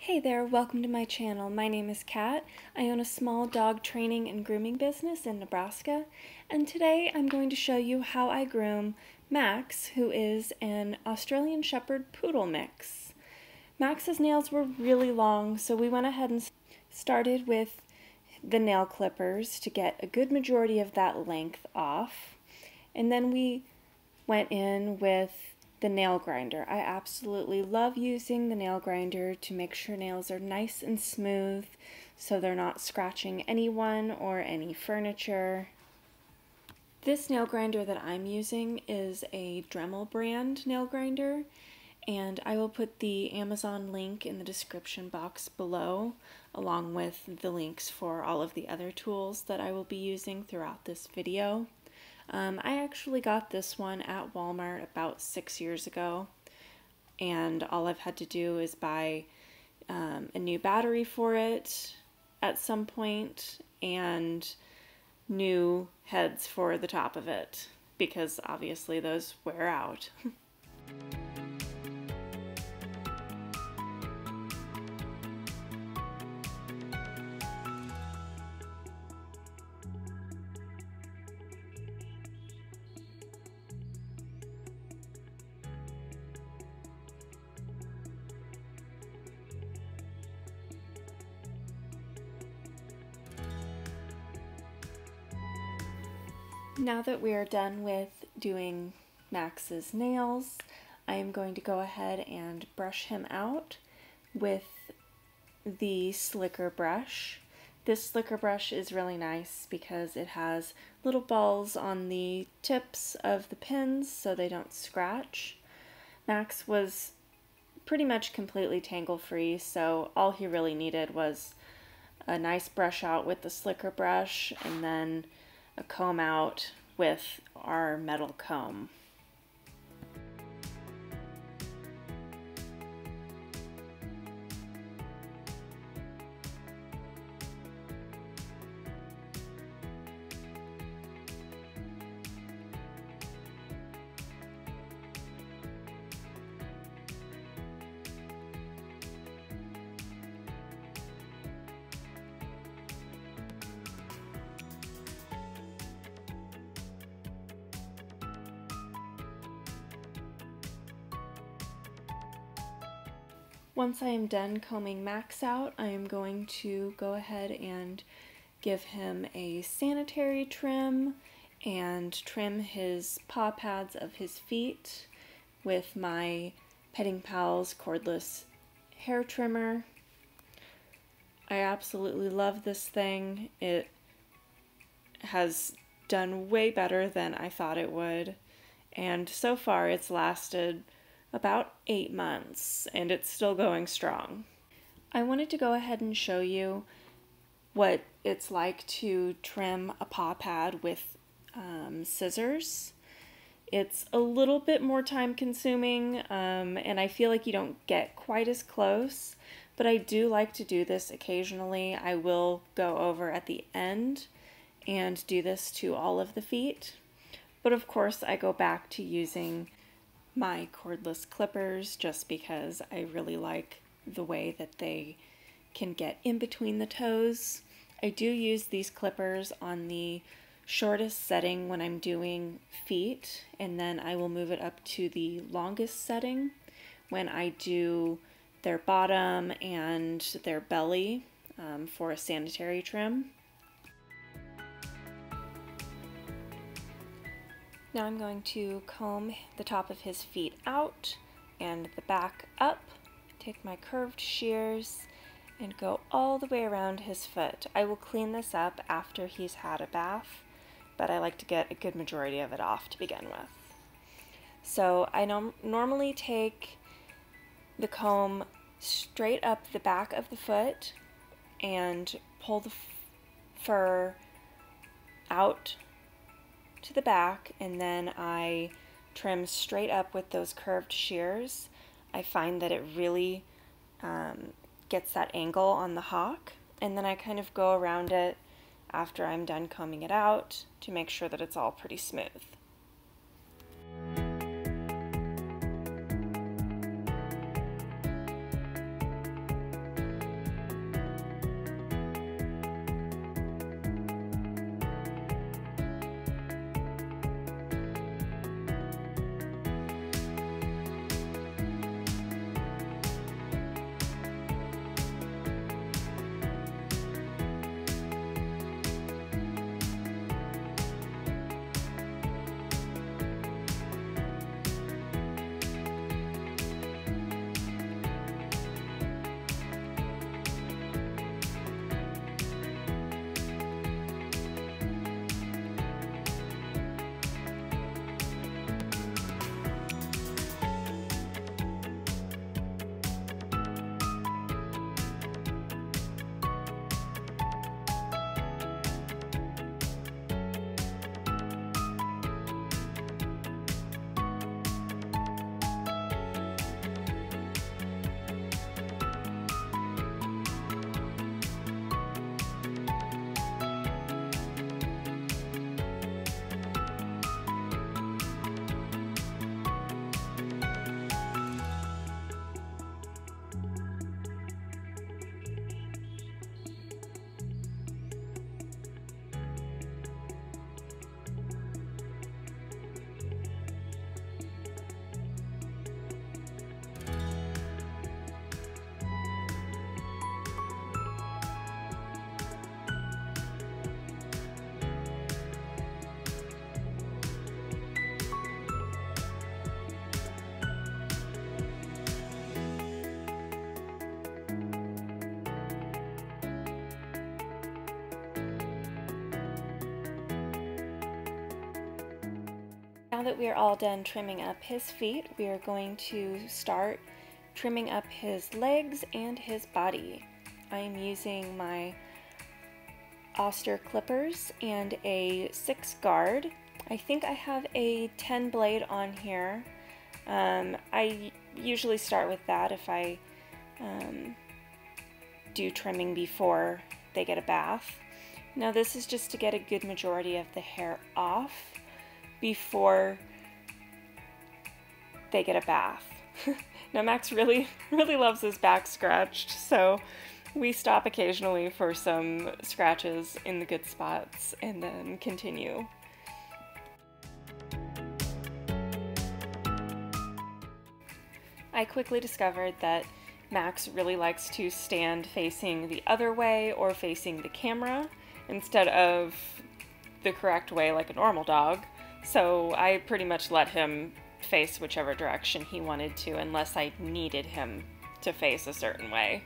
Hey there, welcome to my channel. My name is Kat. I own a small dog training and grooming business in Nebraska, and today I'm going to show you how I groom Max, who is an Australian Shepherd Poodle mix. Max's nails were really long, so we went ahead and started with the nail clippers to get a good majority of that length off, and then we went in with the nail grinder. I absolutely love using the nail grinder to make sure nails are nice and smooth so they're not scratching anyone or any furniture. This nail grinder that I'm using is a Dremel brand nail grinder, and I will put the Amazon link in the description box below, along with the links for all of the other tools that I will be using throughout this video. I actually got this one at Walmart about 6 years ago, and all I've had to do is buy a new battery for it at some point and new heads for the top of it, because obviously those wear out. Now that we are done with doing Max's nails, I am going to go ahead and brush him out with the slicker brush. This slicker brush is really nice because it has little balls on the tips of the pins so they don't scratch. Max was pretty much completely tangle free, so all he really needed was a nice brush out with the slicker brush and then a comb out with our metal comb. Once I am done combing Max out, I am going to go ahead and give him a sanitary trim and trim his paw pads of his feet with my Petting Pals cordless hair trimmer. I absolutely love this thing. It has done way better than I thought it would, and so far it's lasted about 8 months and it's still going strong. I wanted to go ahead and show you what it's like to trim a paw pad with scissors. It's a little bit more time consuming, and I feel like you don't get quite as close, but I do like to do this occasionally. I will go over at the end and do this to all of the feet, but of course I go back to using my cordless clippers just because I really like the way that they can get in between the toes. I do use these clippers on the shortest setting when I'm doing feet, and then I will move it up to the longest setting when I do their bottom and their belly for a sanitary trim. Now I'm going to comb the top of his feet out and the back up, take my curved shears, and go all the way around his foot. I will clean this up after he's had a bath, but I like to get a good majority of it off to begin with. So I normally take the comb straight up the back of the foot and pull the fur out to the back, and then I trim straight up with those curved shears. I find that it really gets that angle on the hock, and then I kind of go around it after I'm done combing it out to make sure that it's all pretty smooth. Now that we are all done trimming up his feet, we are going to start trimming up his legs and his body. I am using my Auster clippers and a 6 guard. I think I have a 10 blade on here. I usually start with that if I do trimming before they get a bath. Now this is just to get a good majority of the hair off before they get a bath. Now Max really loves his back scratched, so we stop occasionally for some scratches in the good spots and then continue. I quickly discovered that Max really likes to stand facing the other way or facing the camera instead of the correct way like a normal dog, so I pretty much let him face whichever direction he wanted to unless I needed him to face a certain way.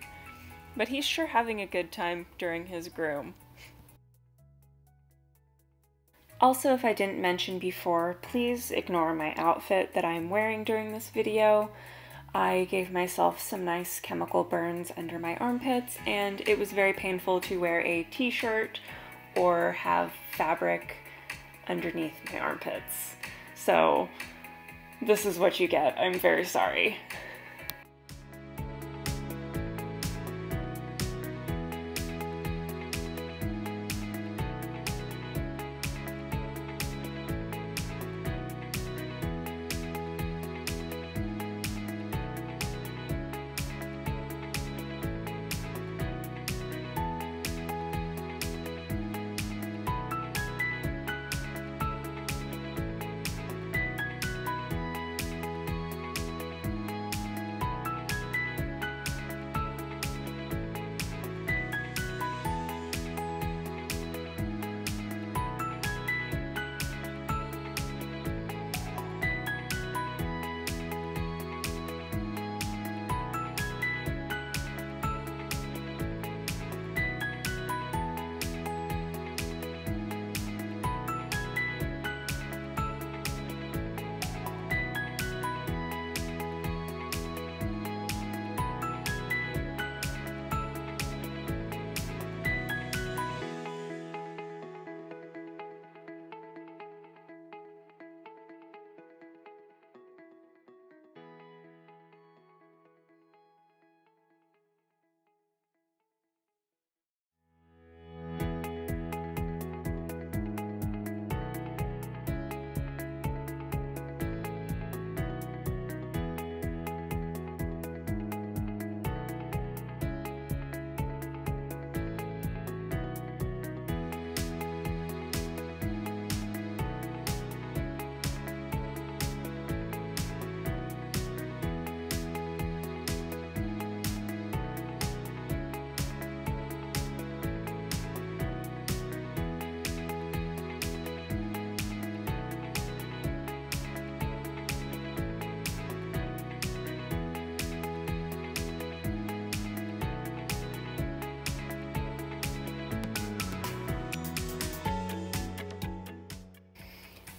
But he's sure having a good time during his groom. Also, if I didn't mention before, please ignore my outfit that I'm wearing during this video. I gave myself some nice chemical burns under my armpits, and it was very painful to wear a t-shirt or have fabric underneath my armpits. So this is what you get. I'm very sorry.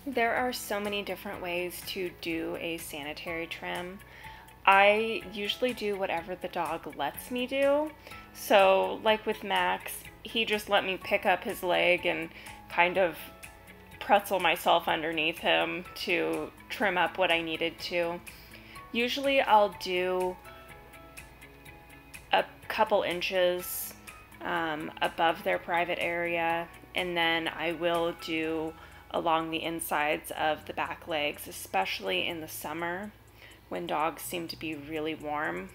There are so many different ways to do a sanitary trim. I usually do whatever the dog lets me do. So like with Max, he just let me pick up his leg and kind of pretzel myself underneath him to trim up what I needed to. Usually I'll do a couple inches above their private area, and then I will do along the insides of the back legs, especially in the summer when dogs seem to be really warm.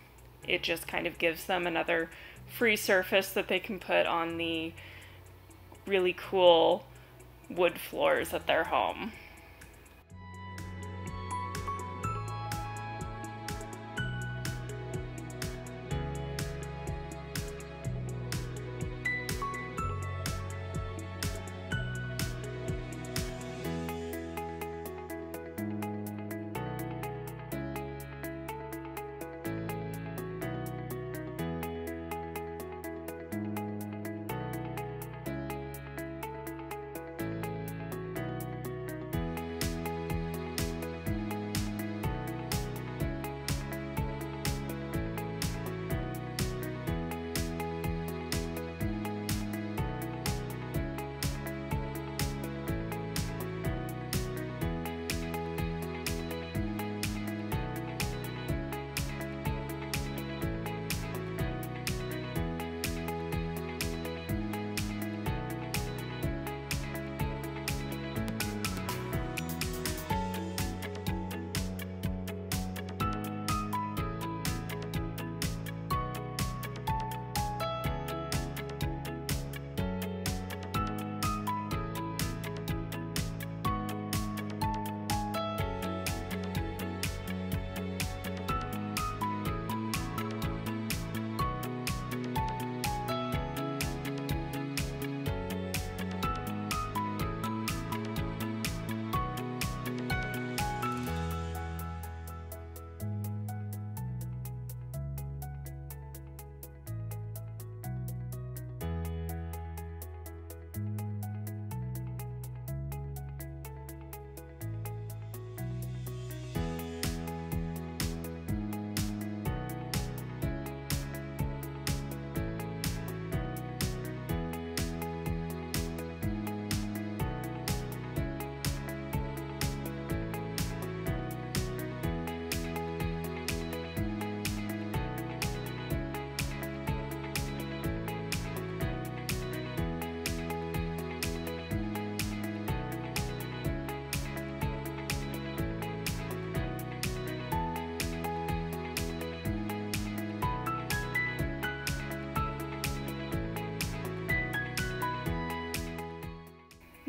It just kind of gives them another free surface that they can put on the really cool wood floors at their home.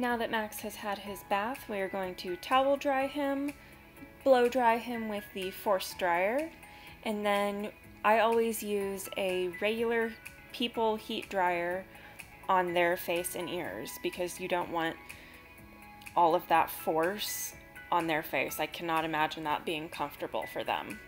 Now that Max has had his bath, we are going to towel dry him, blow dry him with the force dryer, and then I always use a regular people heat dryer on their face and ears because you don't want all of that force on their face. I cannot imagine that being comfortable for them.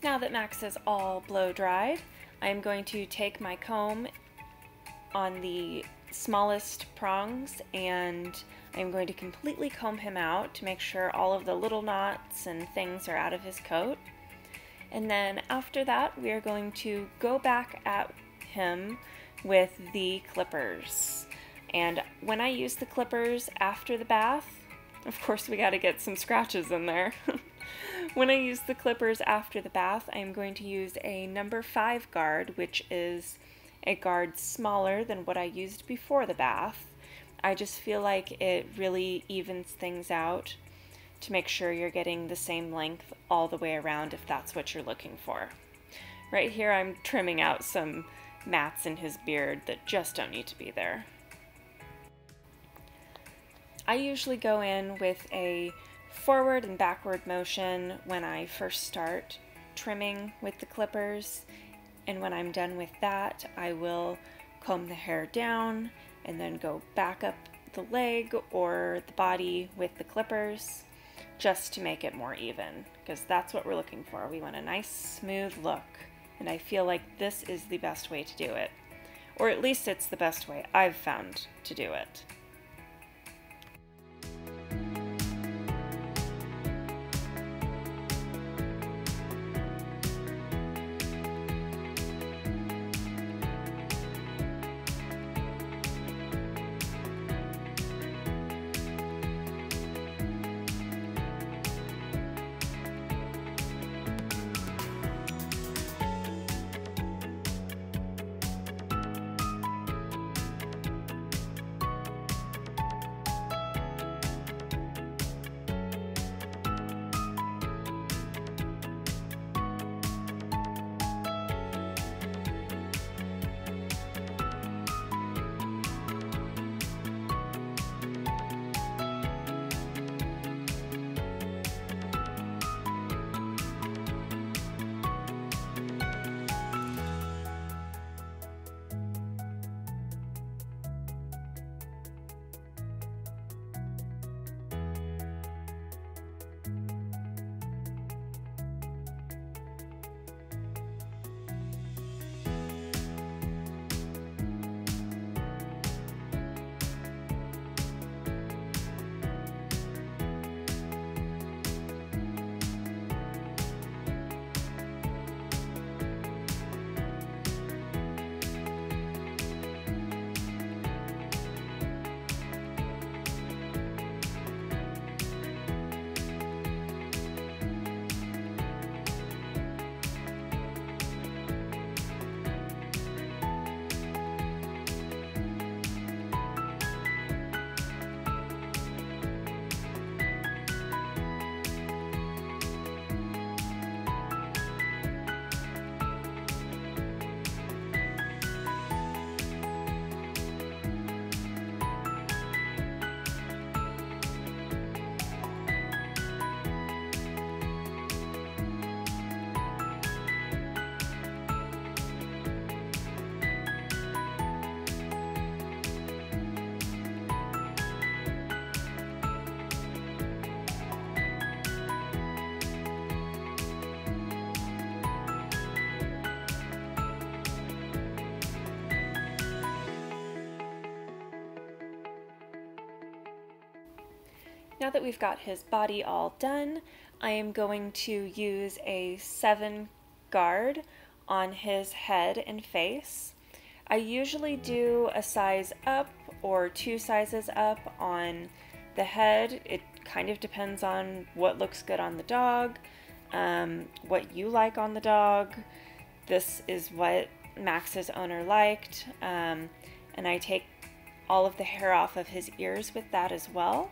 Now that Max is all blow dried, I'm going to take my comb on the smallest prongs and I'm going to completely comb him out to make sure all of the little knots and things are out of his coat. And then after that, we are going to go back at him with the clippers. And when I use the clippers after the bath, of course we got to get some scratches in there. When I use the clippers after the bath, I'm going to use a number 5 guard, which is a guard smaller than what I used before the bath. I just feel like it really evens things out to make sure you're getting the same length all the way around if that's what you're looking for. Right here I'm trimming out some mats in his beard that just don't need to be there. I usually go in with a forward and backward motion when I first start trimming with the clippers, and when I'm done with that I will comb the hair down and then go back up the leg or the body with the clippers just to make it more even, because that's what we're looking for. We want a nice smooth look, and I feel like this is the best way to do it, or at least it's the best way I've found to do it. Now that we've got his body all done, I am going to use a 7 guard on his head and face. I usually do a size up or 2 sizes up on the head. It kind of depends on what looks good on the dog, what you like on the dog. This is what Max's owner liked, and I take all of the hair off of his ears with that as well,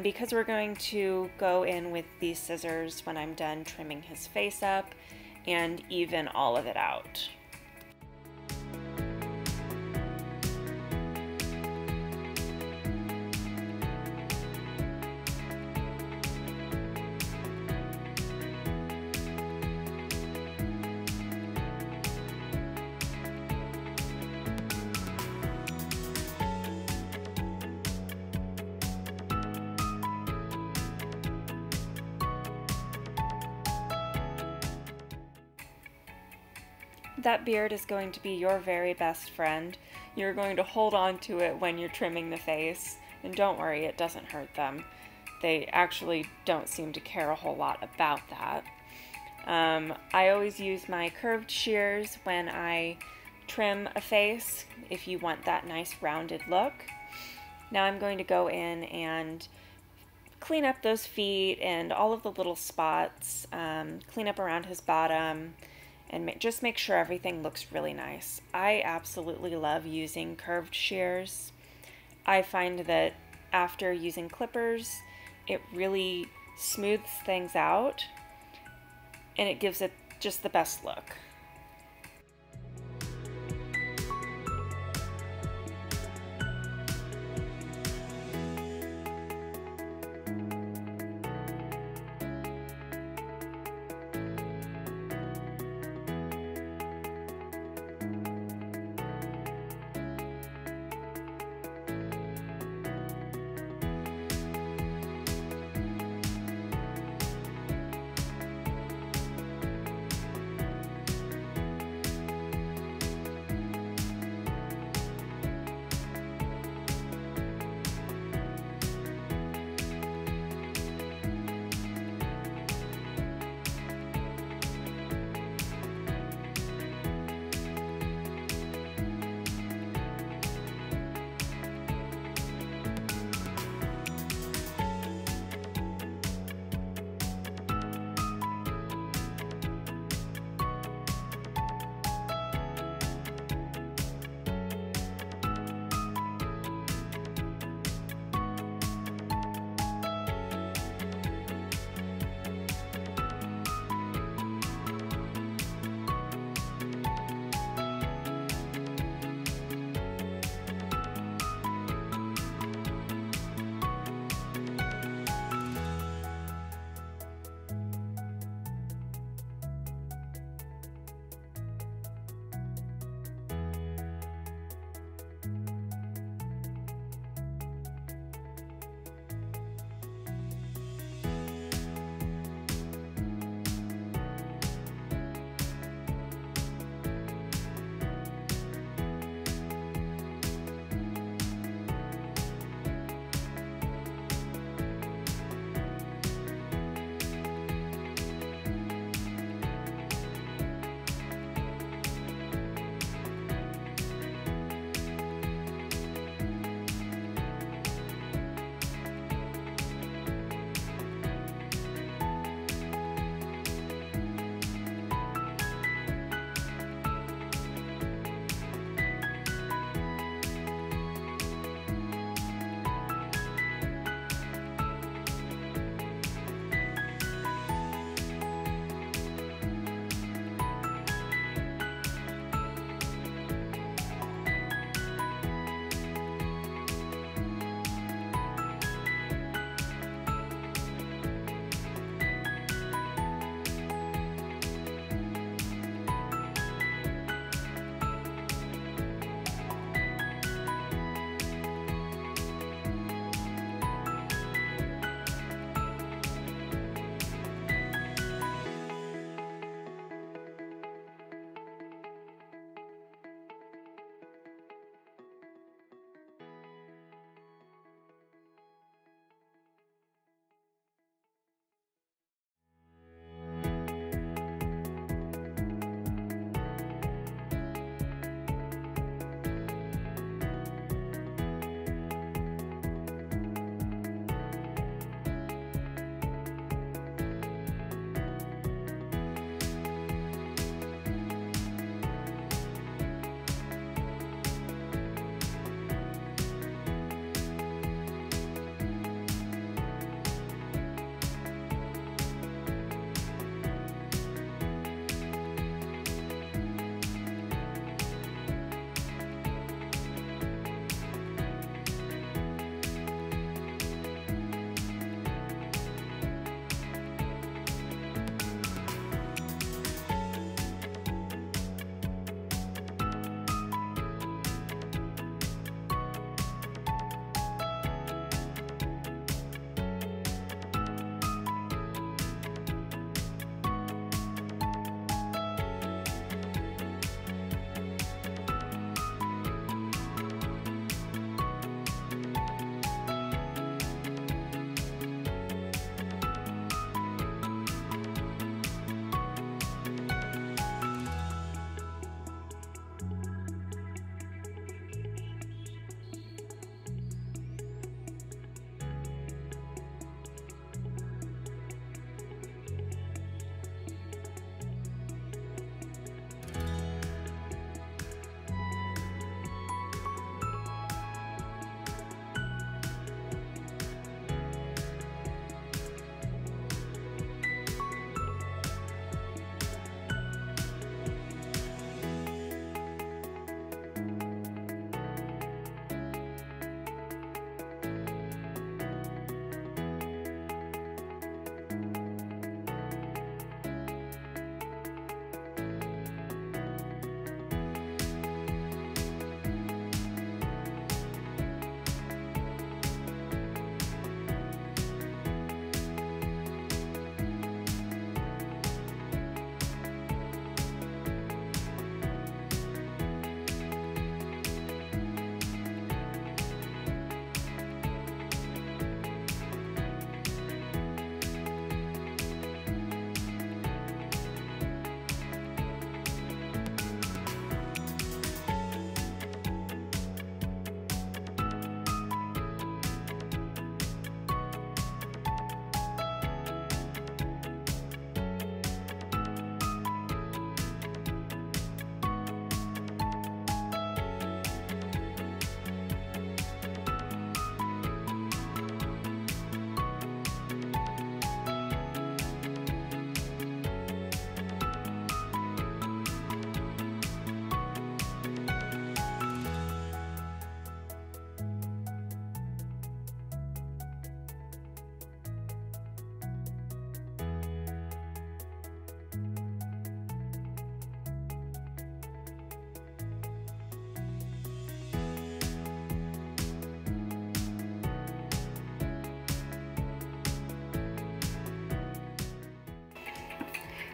because we're going to go in with these scissors when I'm done trimming his face up and even all of it out. That beard is going to be your very best friend. You're going to hold on to it when you're trimming the face, and don't worry, it doesn't hurt them. They actually don't seem to care a whole lot about that. I always use my curved shears when I trim a face if you want that nice rounded look. Now I'm going to go in and clean up those feet and all of the little spots, clean up around his bottom, and just make sure everything looks really nice. I absolutely love using curved shears. I find that after using clippers, it really smooths things out and it gives it just the best look.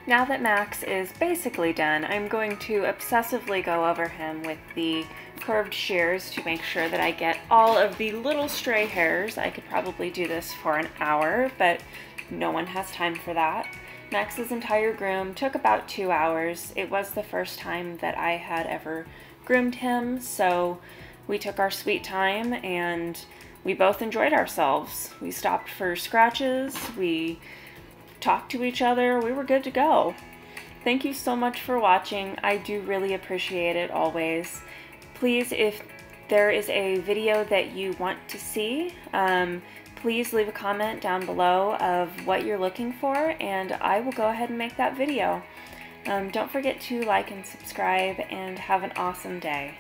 Now that Max is basically done, I'm going to obsessively go over him with the curved shears to make sure that I get all of the little stray hairs. I could probably do this for an hour, but no one has time for that. Max's entire groom took about 2 hours. It was the first time that I had ever groomed him, so we took our sweet time and we both enjoyed ourselves. We stopped for scratches, we talked to each other, we were good to go. Thank you so much for watching. I do really appreciate it always. Please, if there is a video that you want to see, please leave a comment down below of what you're looking for and I will go ahead and make that video. Don't forget to like and subscribe and have an awesome day.